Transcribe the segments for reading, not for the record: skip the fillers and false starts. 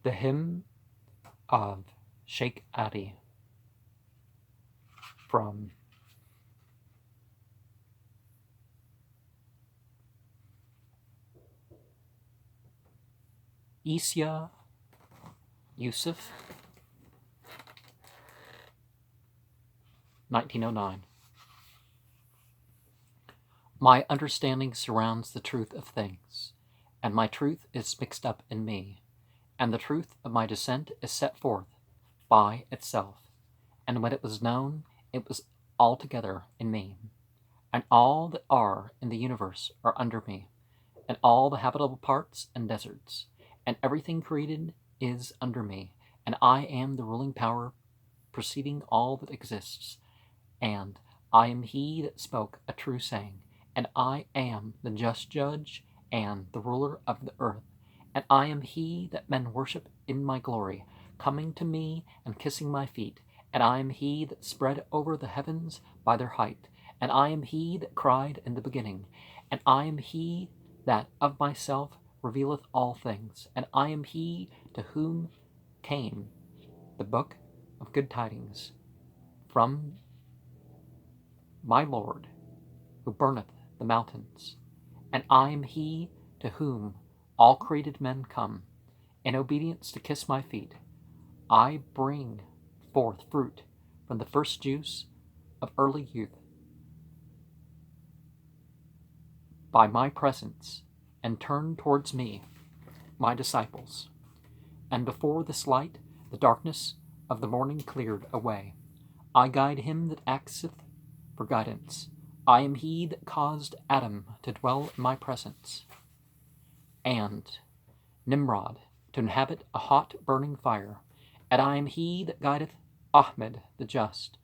The Hymn of Sheikh Adi from Isya Joseph, 1909. My understanding surrounds the truth of things, and my truth is mixed up in me, and the truth of my descent is set forth by itself, and when it was known, it was altogether in me, and all that are in the universe are under me, and all the habitable parts and deserts, and everything created is under me, and I am the ruling power preceding all that exists, and I am he that spoke a true saying, and I am the just judge and the ruler of the earth, and I am he that men worship in my glory, coming to me and kissing my feet, and I am he that spread over the heavens by their height, and I am he that cried in the beginning, and I am he that of myself revealeth all things, and I am he to whom came the book of good tidings from my Lord, who burneth the mountains, and I am he to whom all created men come, in obedience to kiss my feet. I bring forth fruit from the first juice of early youth by my presence, and turn towards me my disciples. And before this light, the darkness of the morning cleared away. I guide him that asketh for guidance. I am he that caused Adam to dwell in my presence, and Nimrod to inhabit a hot burning fire. And I am he that guideth Ahmed the just,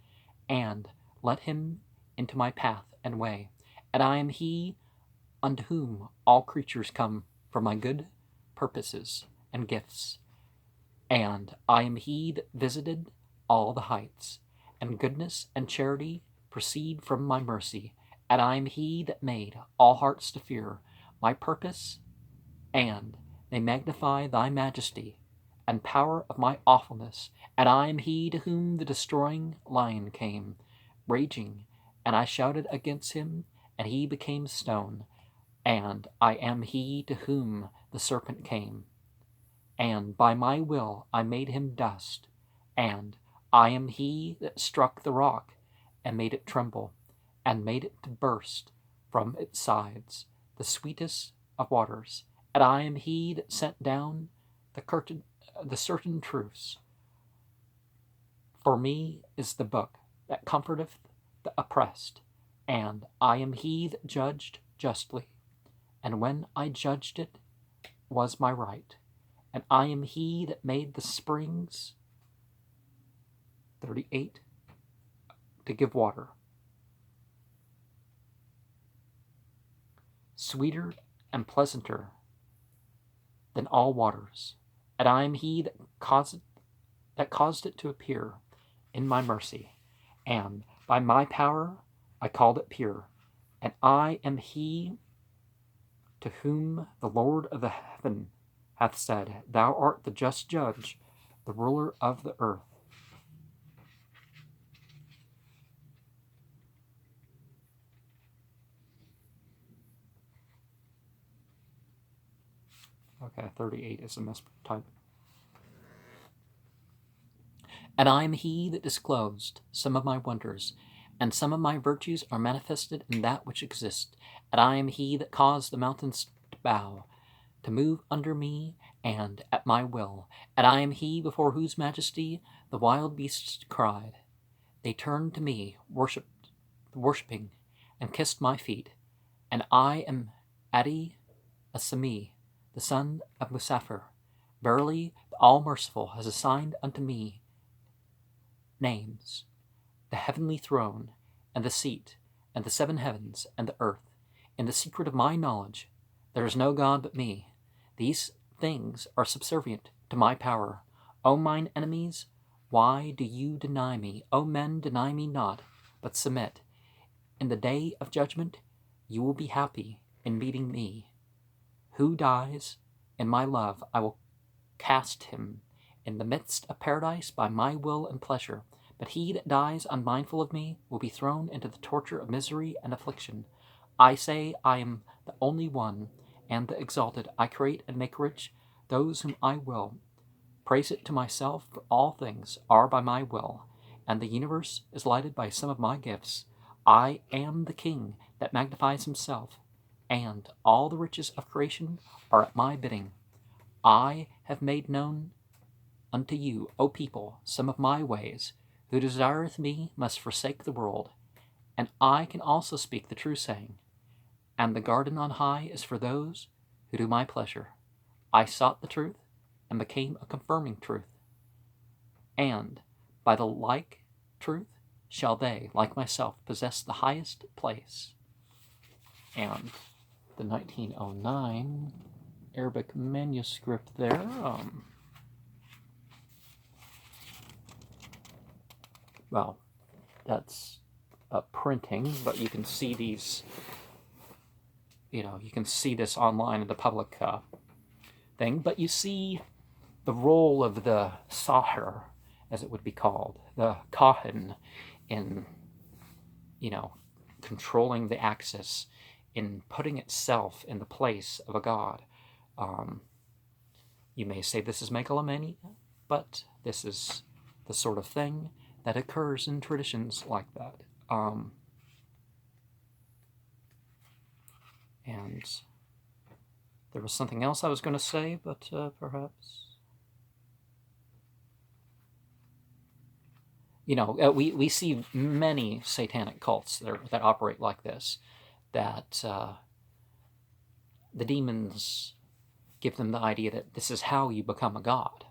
and let him into my path and way. And I am he unto whom all creatures come for my good purposes and gifts. And I am he that visited all the heights, and goodness and charity proceed from my mercy, and I am he that made all hearts to fear my purpose, and they magnify thy majesty and power of my awfulness, and I am he to whom the destroying lion came, raging, and I shouted against him, and he became stone, and I am he to whom the serpent came, and by my will I made him dust, and I am he that struck the rock, and made it tremble, and made it to burst from its sides, the sweetest of waters. And I am he that sent down the certain truths. For me is the book that comforteth the oppressed, and I am he that judged justly, and when I judged it was my right, and I am he that made the springs 38 to give water, sweeter and pleasanter than all waters, and I am he that caused it to appear in my mercy, and by my power I called it pure, and I am he to whom the Lord of the heaven hath said, Thou art the just judge, the ruler of the earth. Okay, 38 is a mistype. And I am he that disclosed some of my wonders, and some of my virtues are manifested in that which exists. And I am he that caused the mountains to bow, to move under me, and at my will. And I am he before whose majesty the wild beasts cried. They turned to me, worshipping, and kissed my feet. And I am Adi Asami, the son of Musafir. Verily, the All-Merciful has assigned unto me names, the heavenly throne, and the seat, and the seven heavens, and the earth. In the secret of my knowledge, there is no God but me. These things are subservient to my power. O mine enemies, why do you deny me? O men, deny me not, but submit. In the day of judgment, you will be happy in meeting me. Who dies in my love, I will cast him in the midst of paradise by my will and pleasure. But he that dies unmindful of me will be thrown into the torture of misery and affliction. I say I am the only one, and the exalted. I create and make rich those whom I will. Praise it to myself, for all things are by my will, and the universe is lighted by some of my gifts. I am the king that magnifies himself, and all the riches of creation are at my bidding. I have made known unto you, O people, some of my ways. Who desireth me must forsake the world. And I can also speak the true saying. And the garden on high is for those who do my pleasure. I sought the truth, and became a confirming truth. And by the like truth shall they, like myself, possess the highest place. And the 1909 Arabic manuscript there, well, that's a printing, but you can see these, you can see this online in the public thing, but you see the role of the sahir, as it would be called, the kahin, in, controlling the axis, in putting itself in the place of a god. You may say this is megalomania, but this is the sort of thing that occurs in traditions like that. And there was something else I was going to say, but perhaps... we see many satanic cults that operate like this, that the demons give them the idea that this is how you become a god.